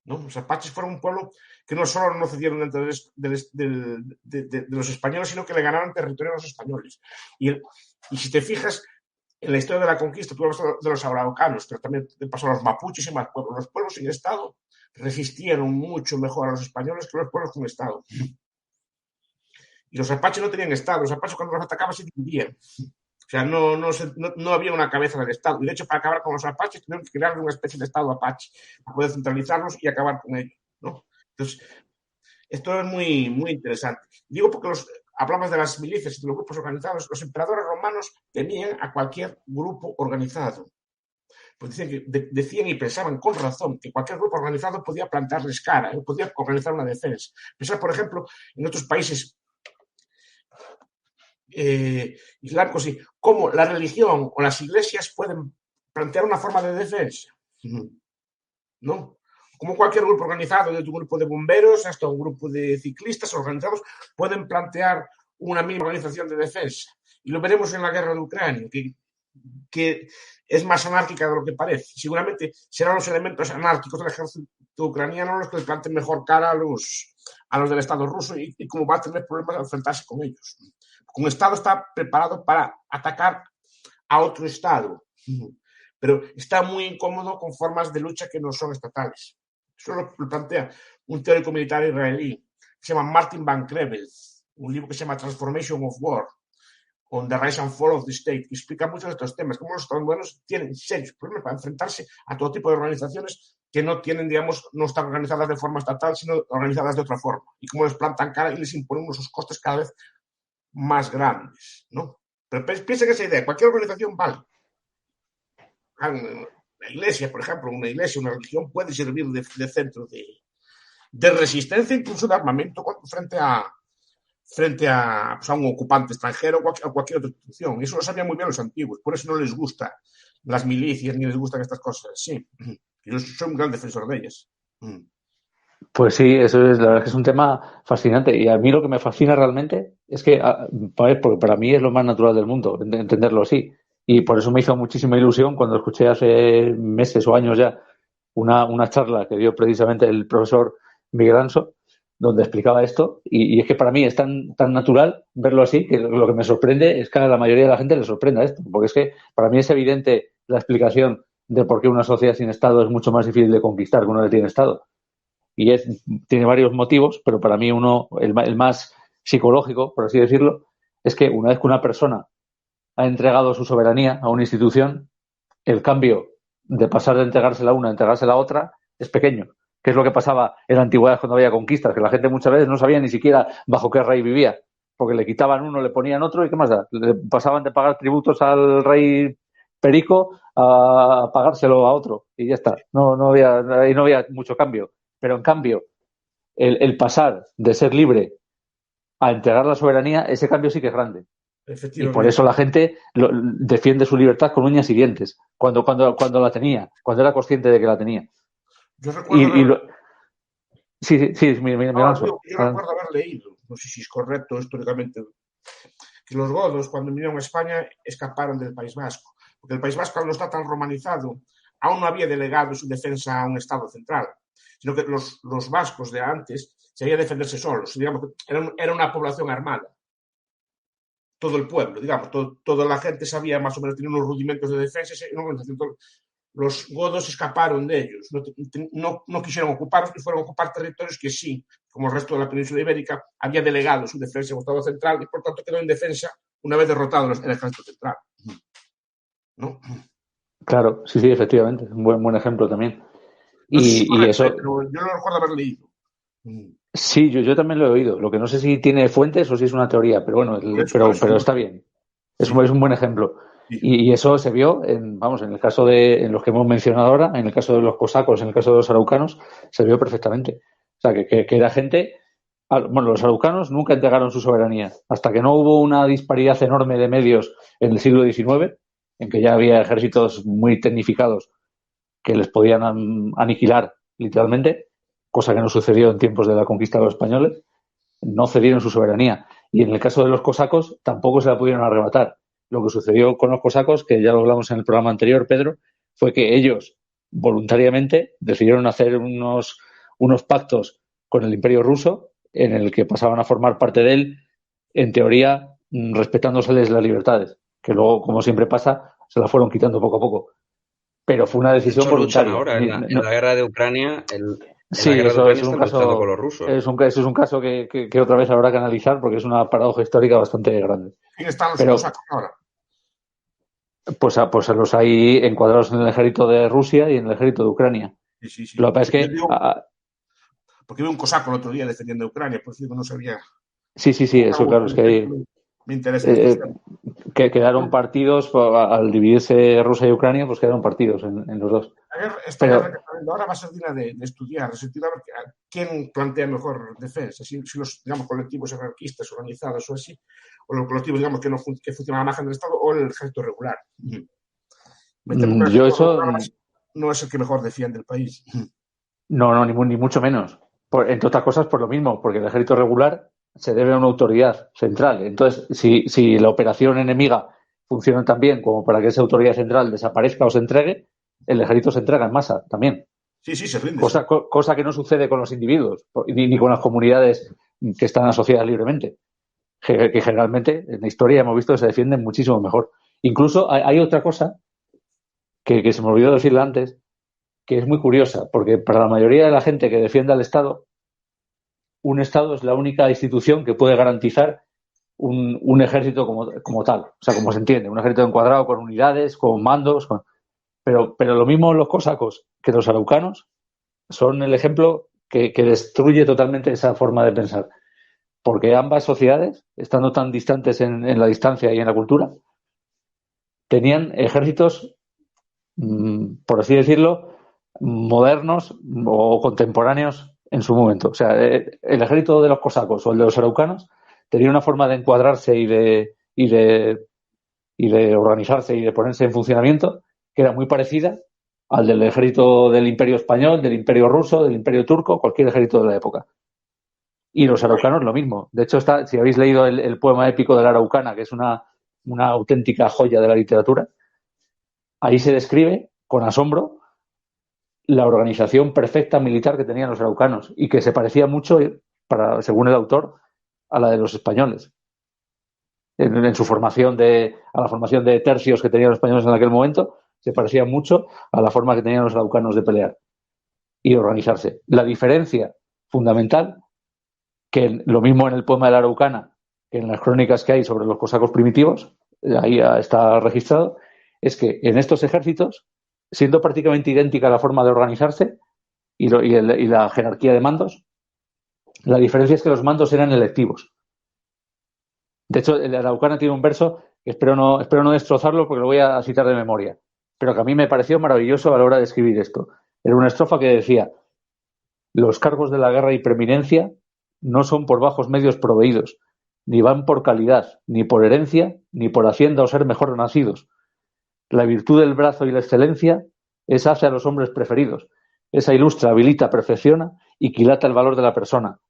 ¿no? Los apaches fueron un pueblo que no solo no cedieron dentro de los españoles, sino que le ganaron territorio a los españoles. Y si te fijas, en la historia de la conquista, tú hablas de los araucanos, pero también pasó a los mapuches y más pueblos. Los pueblos sin Estado resistieron mucho mejor a los españoles que los pueblos con Estado. Y los apaches no tenían Estado. Los apaches cuando los atacaban se dividían. O sea, no había una cabeza del Estado. Y de hecho, para acabar con los apaches, tuvieron que crear una especie de Estado apache para poder centralizarlos y acabar con ellos, ¿no? Entonces, esto es muy, muy interesante. Digo porque hablamos de las milicias y de los grupos organizados. Los emperadores romanos temían a cualquier grupo organizado. Pues decían y pensaban con razón que cualquier grupo organizado podía plantarles cara, podía organizar una defensa. Pensar, por ejemplo, en otros países islámicos, cómo la religión o las iglesias pueden plantear una forma de defensa, ¿no? Como cualquier grupo organizado, desde un grupo de bomberos hasta un grupo de ciclistas organizados, pueden plantear una misma organización de defensa. Y lo veremos en la guerra de Ucrania, que es más anárquica de lo que parece. Seguramente serán los elementos anárquicos del ejército ucraniano los que le planten mejor cara a los del Estado ruso y cómo va a tener problemas al enfrentarse con ellos. Un Estado está preparado para atacar a otro Estado, pero está muy incómodo con formas de lucha que no son estatales. Eso lo plantea un teórico militar israelí que se llama Martin Van Crevel, un libro que se llama Transformation of War, on the Rise and Fall of the State, que explica muchos de estos temas, cómo los estadounidenses tienen serios problemas para enfrentarse a todo tipo de organizaciones que no tienen, digamos, no están organizadas de forma estatal, sino organizadas de otra forma, y cómo les plantan cara y les imponen unos costes cada vez más grandes, ¿no? Pero piensa que esa idea, cualquier organización vale. La iglesia, por ejemplo, una iglesia, una religión puede servir de centro de resistencia, incluso de armamento frente a un ocupante extranjero o cualquier otra institución. Eso lo sabían muy bien los antiguos, por eso no les gustan las milicias ni les gustan estas cosas. Sí, yo soy un gran defensor de ellas. Pues sí, eso es, la verdad es que es un tema fascinante. Y a mí lo que me fascina realmente es que, porque para mí es lo más natural del mundo, entenderlo así. Y por eso me hizo muchísima ilusión cuando escuché hace meses o años ya una charla que dio precisamente el profesor Miguel Anso, donde explicaba esto. Y es que para mí es tan natural verlo así, que lo que me sorprende es que a la mayoría de la gente le sorprenda esto. Porque es que para mí es evidente la explicación de por qué una sociedad sin Estado es mucho más difícil de conquistar que una que tiene Estado. Y tiene varios motivos, pero para mí el más psicológico, por así decirlo, es que una vez que una persona ha entregado su soberanía a una institución, el cambio de pasar de entregársela a una a entregársela a otra es pequeño. Que es lo que pasaba en la antigüedad cuando había conquistas, que la gente muchas veces no sabía ni siquiera bajo qué rey vivía, porque le quitaban uno, le ponían otro y qué más da. Le pasaban de pagar tributos al rey perico a pagárselo a otro y ya está. No había mucho cambio. Pero en cambio, el pasar de ser libre a entregar la soberanía, ese cambio sí que es grande. Y por eso la gente defiende su libertad con uñas y dientes, cuando la tenía, cuando era consciente de que la tenía. Yo recuerdo Sí, me yo recuerdo haber leído, no sé si es correcto históricamente, que los godos, cuando vinieron a España, escaparon del País Vasco, porque el País Vasco, al no estar tan romanizado, aún no había delegado su defensa a un Estado central, sino que los vascos de antes sabían defenderse solos, digamos, era una población armada. Todo el pueblo, digamos, toda la gente sabía más o menos, tenía unos rudimentos de defensa, los godos escaparon de ellos, no quisieron ocupar y fueron a ocupar territorios que sí, como el resto de la península ibérica, había delegado su defensa en el Estado central y por tanto quedó en defensa una vez derrotado el ejército central. ¿No? Claro, sí, efectivamente, es un buen ejemplo también. No sé si correcto, eso, pero yo no recuerdo haber leído. Sí, yo también lo he oído. Lo que no sé si tiene fuentes o si es una teoría, pero bueno, pero está bien. Es un buen ejemplo. Sí. Y eso se vio en el caso en los que hemos mencionado ahora, en el caso de los cosacos, en el caso de los araucanos, se vio perfectamente. O sea, que era gente. Bueno, los araucanos nunca entregaron su soberanía. Hasta que no hubo una disparidad enorme de medios en el siglo XIX, en que ya había ejércitos muy tecnificados que les podían aniquilar literalmente, cosa que no sucedió en tiempos de la conquista de los españoles, no cedieron su soberanía. Y en el caso de los cosacos tampoco se la pudieron arrebatar. Lo que sucedió con los cosacos, que ya lo hablamos en el programa anterior, Pedro, fue que ellos voluntariamente decidieron hacer unos pactos con el Imperio ruso en el que pasaban a formar parte de él, en teoría, respetándoseles las libertades, que luego, como siempre pasa, se las fueron quitando poco a poco. Pero fue una decisión voluntaria. Ahora, en la guerra de Ucrania, sí, eso es un caso con los rusos. Eso es un caso que otra vez habrá que analizar porque es una paradoja histórica bastante grande. ¿Quién están los cosacos ahora? Pues los hay encuadrados en el ejército de Rusia y en el ejército de Ucrania. Sí. Lo que pasa es que porque vi un cosaco el otro día defendiendo a Ucrania, por cierto, no sabía. Sí, eso claro, es que me interesa. Que quedaron partidos, al dividirse Rusia y Ucrania, pues quedaron partidos en los dos. Esta guerra que está viendo ahora va a ser digna de estudiar, quién plantea mejor defensa, si los, digamos, colectivos anarquistas organizados o así, o los colectivos, digamos, que funcionan a la margen del Estado, o el ejército regular. Yo eso no es el que mejor defiende el país. No, ni mucho menos. Entre otras cosas, por lo mismo, porque el ejército regular se debe a una autoridad central. Entonces, si la operación enemiga funciona tan bien como para que esa autoridad central desaparezca o se entregue, el ejército se entrega en masa también. Sí, se rinde. Cosa que no sucede con los individuos ni con las comunidades que están asociadas libremente. Que generalmente en la historia hemos visto que se defienden muchísimo mejor. Incluso hay otra cosa que se me olvidó decirle antes, que es muy curiosa, porque para la mayoría de la gente que defiende al Estado, un Estado es la única institución que puede garantizar un ejército como tal, o sea, como se entiende, un ejército encuadrado con unidades, con mandos, Pero lo mismo los cosacos que los araucanos son el ejemplo que destruye totalmente esa forma de pensar, porque ambas sociedades, estando tan distantes en la distancia y en la cultura, tenían ejércitos, por así decirlo, modernos o contemporáneos en su momento. O sea, el ejército de los cosacos o el de los araucanos tenía una forma de encuadrarse y de organizarse y de ponerse en funcionamiento que era muy parecida al del ejército del Imperio Español, del Imperio Ruso, del Imperio Turco, cualquier ejército de la época. Y los araucanos lo mismo. De hecho, si habéis leído el poema épico de la Araucana, que es una auténtica joya de la literatura, ahí se describe con asombro la organización perfecta militar que tenían los araucanos y que se parecía mucho, según el autor, a la de los españoles. En su formación a la formación de tercios que tenían los españoles en aquel momento, se parecía mucho a la forma que tenían los araucanos de pelear y organizarse. La diferencia fundamental, que lo mismo en el poema de la Araucana que en las crónicas que hay sobre los cosacos primitivos, ahí está registrado, es que en estos ejércitos, siendo prácticamente idéntica la forma de organizarse y la jerarquía de mandos, la diferencia es que los mandos eran electivos. De hecho, el Araucana tiene un verso que espero no destrozarlo porque lo voy a citar de memoria, pero que a mí me pareció maravilloso a la hora de escribir esto. Era una estrofa que decía: los cargos de la guerra y preeminencia no son por bajos medios proveídos, ni van por calidad, ni por herencia, ni por hacienda o ser mejor nacidos. La virtud del brazo y la excelencia esa hace a los hombres preferidos. Esa ilustra, habilita, perfecciona y quilata el valor de la persona.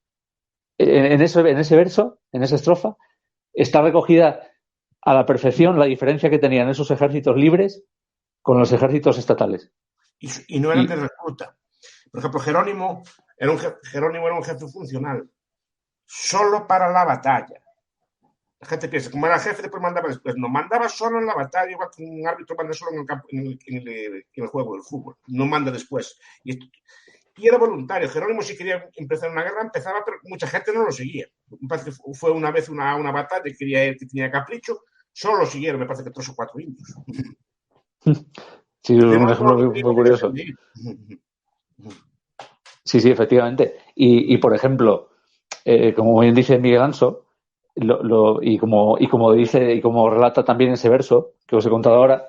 En ese verso, en esa estrofa, está recogida a la perfección la diferencia que tenían esos ejércitos libres con los ejércitos estatales. Y no eran de recluta. Por ejemplo, Jerónimo era un jefe funcional, solo para la batalla. La gente piensa, como era jefe, después mandaba después. No, mandaba solo en la batalla, igual que un árbitro manda solo en el campo, en el juego del fútbol. No manda después. Y era voluntario. Jerónimo, si quería empezar una guerra, empezaba, pero mucha gente no lo seguía. Me parece que fue una vez una batalla que tenía capricho, solo lo siguieron, me parece que 3 o 4 indios. Sí, es un ejemplo muy curioso. Sí, efectivamente. Y por ejemplo, como bien dice Miguel Anso, y como relata también ese verso que os he contado ahora,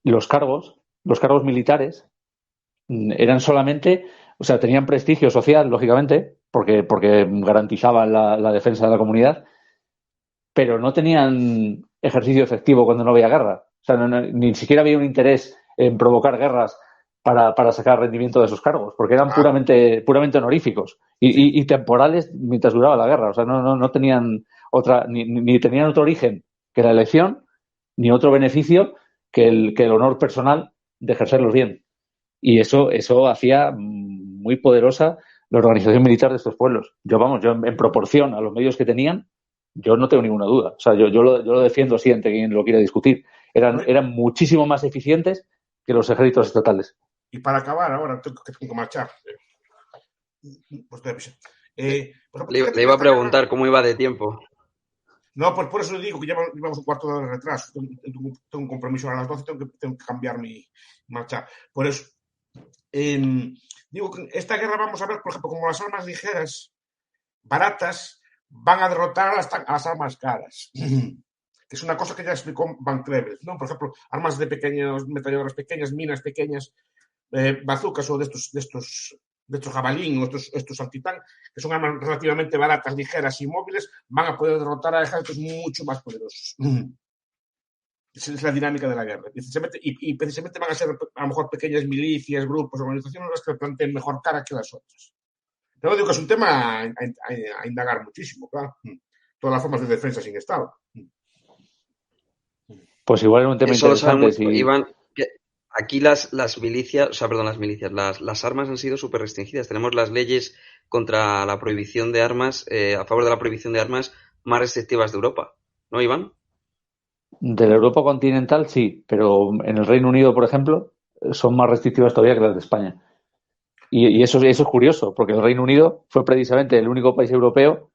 los cargos militares eran solamente, o sea, tenían prestigio social, lógicamente, porque garantizaban la defensa de la comunidad, pero no tenían ejercicio efectivo cuando no había guerra. O sea, ni siquiera había un interés en provocar guerras para sacar rendimiento de esos cargos, porque eran puramente honoríficos y temporales mientras duraba la guerra. O sea, no tenían ni tenían otro origen que la elección, ni otro beneficio que el honor personal de ejercerlos bien. Y eso hacía muy poderosa la organización militar de estos pueblos. Yo en proporción a los medios que tenían, yo no tengo ninguna duda. O sea, yo lo defiendo así ante quien lo quiera discutir. Eran muchísimo más eficientes que los ejércitos estatales. Y para acabar, ahora tengo que marchar. Le iba a preguntar cómo iba de tiempo. No, pues por eso le digo que llevamos un cuarto de hora de retraso. Tengo un compromiso a las 12, tengo que cambiar mi marcha. Por eso, digo que esta guerra vamos a ver, por ejemplo, como las armas ligeras, baratas, van a derrotar a las armas caras. Que es una cosa que ya explicó Van Crevel, ¿no? Por ejemplo, armas de pequeños, metralladoras pequeñas, minas pequeñas, bazucas o de estos jabalín o estos antitán, que son armas relativamente baratas, ligeras y móviles, van a poder derrotar a ejércitos mucho más poderosos. Esa es la dinámica de la guerra. Precisamente van a ser a lo mejor pequeñas milicias, grupos, organizaciones las que planteen mejor cara que las otras. Pero digo que es un tema a indagar muchísimo, claro. Todas las formas de defensa sin Estado. Pues igual es un tema interesante. Iván, que aquí las armas han sido súper restringidas. Tenemos las leyes contra la prohibición de armas, a favor de la prohibición de armas más restrictivas de Europa, ¿no, Iván? De la Europa continental sí, pero en el Reino Unido, por ejemplo, son más restrictivas todavía que las de España. Y eso es curioso, porque el Reino Unido fue precisamente el único país europeo,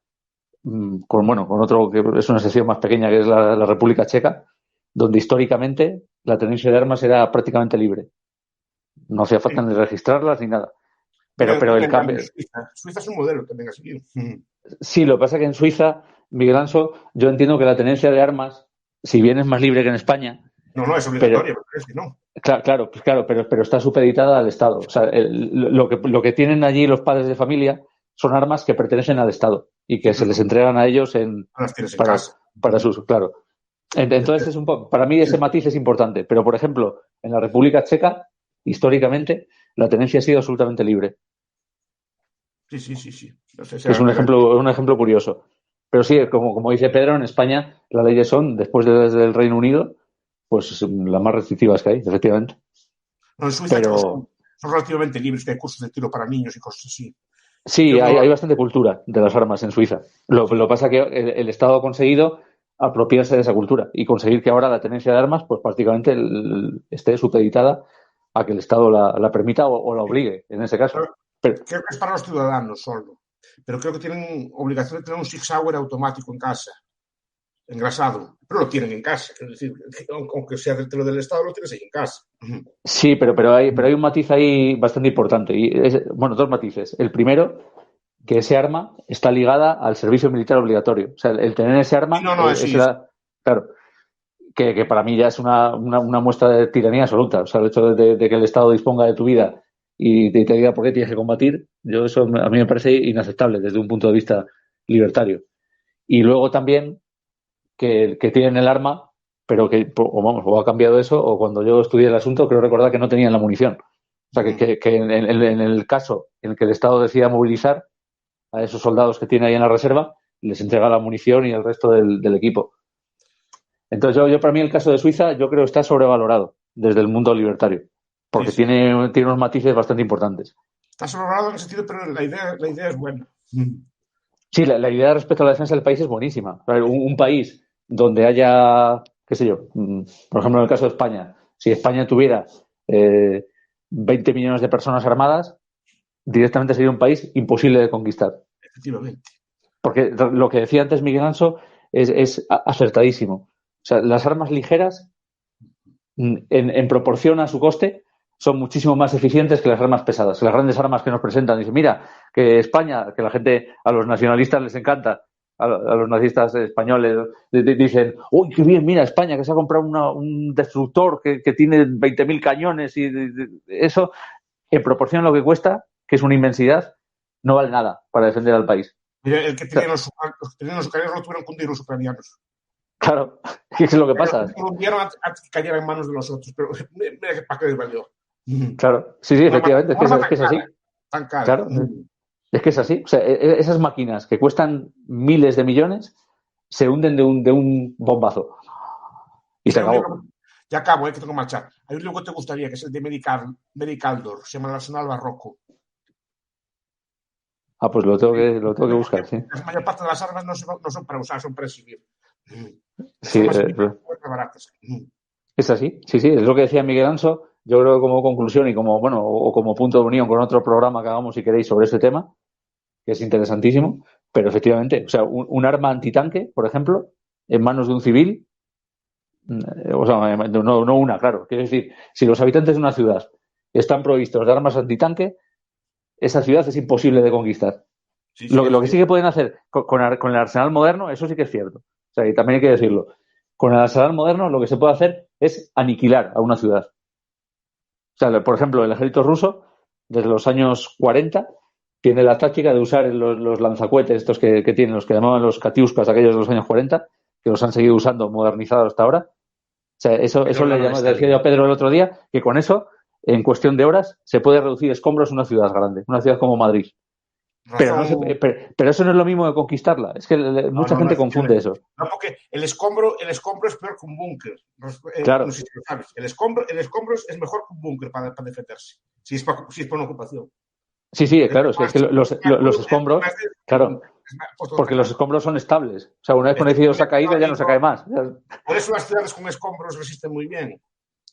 con otro que es una sección más pequeña, que es la República Checa, donde históricamente la tenencia de armas era prácticamente libre. No hacía falta ni registrarlas ni nada. Pero el cambio... Suiza es un modelo también a seguir. Sí, lo que pasa es que en Suiza, Miguel Anso, yo entiendo que la tenencia de armas, si bien es más libre que en España... No, es obligatoria, pero es que no. Claro, pero está supeditada al Estado. O sea, lo que tienen allí los padres de familia son armas que pertenecen al Estado y que se les entregan a ellos para su uso. Claro. Entonces, para mí ese matiz es importante. Pero, por ejemplo, en la República Checa, históricamente, la tenencia ha sido absolutamente libre. Sí. Es un ejemplo curioso. Pero sí, como dice Pedro, en España las leyes son, después desde el Reino Unido, pues las más restrictivas que hay, efectivamente. No, en Suiza son relativamente libres, que hay cursos de tiro para niños y cosas así. Sí, hay bastante cultura de las armas en Suiza. Lo que pasa es que el Estado ha conseguido apropiarse de esa cultura y conseguir que ahora la tenencia de armas pues prácticamente esté supeditada a que el Estado la permita o la obligue, en ese caso. Creo que es para los ciudadanos solo, pero creo que tienen obligación de tener un Sig Sauer automático en casa, engrasado, pero lo tienen en casa, es decir, aunque sea dentro del Estado, lo tienes ahí en casa. Sí, pero hay un matiz ahí bastante importante, dos matices. El primero, que ese arma está ligada al servicio militar obligatorio. O sea, el tener ese arma Claro. Que para mí ya es una muestra de tiranía absoluta. O sea, el hecho de que el Estado disponga de tu vida y te diga por qué tienes que combatir, eso a mí me parece inaceptable desde un punto de vista libertario. Y luego también que tienen el arma, pero que, o ha cambiado eso, o cuando yo estudié el asunto, creo recordar que no tenían la munición. O sea, que en el caso en el que el Estado decida movilizar a esos soldados que tiene ahí en la reserva, les entrega la munición y el resto del equipo. Entonces, yo para mí el caso de Suiza, yo creo que está sobrevalorado desde el mundo libertario, porque Sí. tiene unos matices bastante importantes. Está sobrevalorado en ese sentido, pero la idea es buena. Sí, la idea respecto a la defensa del país es buenísima. Un país donde haya, qué sé yo, por ejemplo, en el caso de España, si España tuviera 20 millones de personas armadas, directamente sería un país imposible de conquistar. Efectivamente. Porque lo que decía antes Miguel Anso es acertadísimo. O sea, las armas ligeras, en proporción a su coste, son muchísimo más eficientes que las armas pesadas. Las grandes armas que nos presentan, dicen, mira, que España, que la gente, a los nacionalistas les encanta, a los nazistas españoles, dicen, uy, qué bien, mira, España, que se ha comprado un destructor que tiene 20.000 cañones y eso, en proporción a lo que cuesta, que es una inmensidad, no vale nada para defender al país. Mira, el que tenían los ucranianos no tuvieron que hundir los ucranianos. Claro, ¿qué es lo que pasa? Lo hundieron antes que cayera en manos de los otros, pero mira que para qué les valió. Claro, sí, efectivamente, es que es así. Tan cara. Claro, es que es así. O sea, esas máquinas que cuestan miles de millones se hunden de un bombazo. Y se acabó. Ya acabo, que tengo que marchar. Hay un libro que te gustaría, que es el de Mericaldor, se llama El Arsenal Barroco. Ah, pues lo tengo que buscar, sí. La mayor parte de las armas no son para usar, son para exhibir. Sí, baratas. Es así, sí, es lo que decía Miguel Anso. Yo creo que como conclusión y como, bueno, o como punto de unión con otro programa que hagamos si queréis sobre este tema, que es interesantísimo, pero efectivamente, o sea, un arma antitanque, por ejemplo, en manos de un civil, o sea, no una, claro. Quiero decir, si los habitantes de una ciudad están provistos de armas antitanque, esa ciudad es imposible de conquistar. Sí, lo que sí que pueden hacer con el arsenal moderno, eso sí que es cierto. O sea, y también hay que decirlo. Con el arsenal moderno lo que se puede hacer es aniquilar a una ciudad. O sea, por ejemplo, el ejército ruso, desde los años 40, tiene la táctica de usar los lanzacohetes, estos que tienen, los que llamaban los Katiuskas, aquellos de los años 40, que los han seguido usando modernizados hasta ahora. O sea, eso le llamo, decía yo a Pedro el otro día, que con eso, en cuestión de horas, se puede reducir escombros una ciudad grande, una ciudad como Madrid. Pero eso no es lo mismo de conquistarla. Es que mucha gente confunde eso. No, porque el escombro es peor que un búnker. Claro. No sé si lo sabes. El escombro es mejor que un búnker para defenderse. Si es para una ocupación. Sí, claro. Es que los escombros, claro, porque los escombros son estables. O sea, una vez que un edificio se ha caído, ya no se cae más. Por eso las ciudades con escombros resisten muy bien.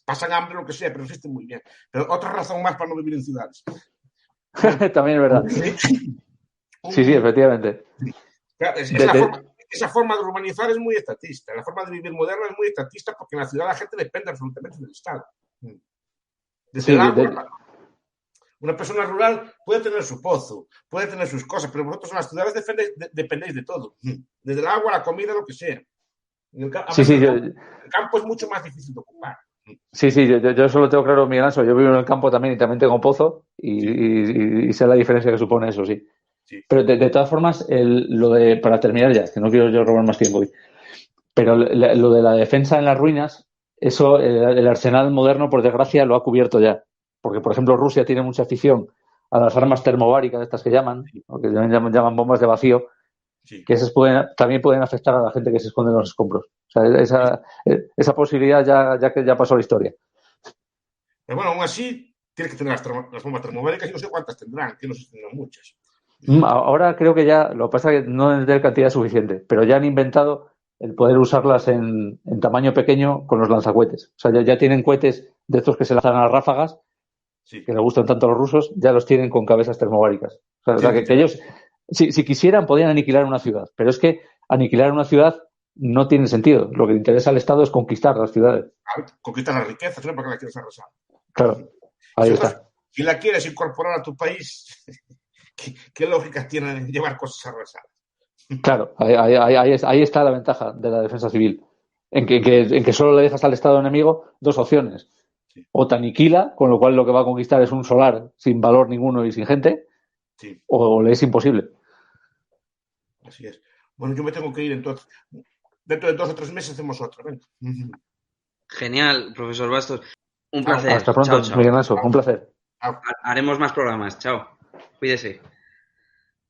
Pasan hambre, lo que sea, pero resisten muy bien. Pero otra razón más para no vivir en ciudades. También es verdad. Sí, efectivamente. Claro, esa forma de urbanizar es muy estatista. La forma de vivir moderna es muy estatista porque en la ciudad la gente depende absolutamente del Estado. Desde el agua, una persona rural puede tener su pozo, puede tener sus cosas, pero vosotros en las ciudades dependéis de todo. Desde el agua, la comida, lo que sea. El campo es mucho más difícil de ocupar. Sí, yo eso lo tengo claro, Miguel Anso. Yo vivo en el campo también y también tengo pozo y sé la diferencia que supone eso, sí. Sí. Pero de todas formas, para terminar ya, que no quiero yo robar más tiempo hoy, pero lo de la defensa en las ruinas, eso el arsenal moderno, por desgracia, lo ha cubierto ya. Porque, por ejemplo, Rusia tiene mucha afición a las armas termobáricas, estas que llaman, o que llaman bombas de vacío, que esas también pueden afectar a la gente que se esconde en los escombros. O sea, esa posibilidad ya pasó a la historia. Pero bueno, aún así, tienes que tener las bombas termobáricas y no sé cuántas tendrán, que no sé si tendrán muchas. Ahora creo que ya, lo que pasa es que no es de cantidad suficiente, pero ya han inventado el poder usarlas en tamaño pequeño con los lanzacohetes. O sea, ya tienen cohetes de estos que se lanzan a las ráfagas, que les gustan tanto a los rusos, ya los tienen con cabezas termobáricas. O sea, que ellos, si quisieran, podrían aniquilar una ciudad, pero es que aniquilar una ciudad no tiene sentido. Lo que le interesa al Estado es conquistar las ciudades. Conquistar las riquezas, ¿no? Porque la quieres arrasar. Claro, ahí está. Si la quieres incorporar a tu país, ¿qué lógica tiene llevar cosas arrasadas? Claro, ahí está la ventaja de la defensa civil. en que solo le dejas al Estado enemigo dos opciones. Sí. O te aniquila, con lo cual lo que va a conquistar es un solar sin valor ninguno y sin gente, Sí, o le es imposible. así es. Bueno, yo me tengo que ir entonces. Dentro de 2 o 3 meses hacemos otra. Venga. Genial, profesor Bastos. Un Chao. placer. Hasta pronto, Chao, chao. Miguel Naso, un placer. Chao. Haremos más programas. Chao. Cuídese.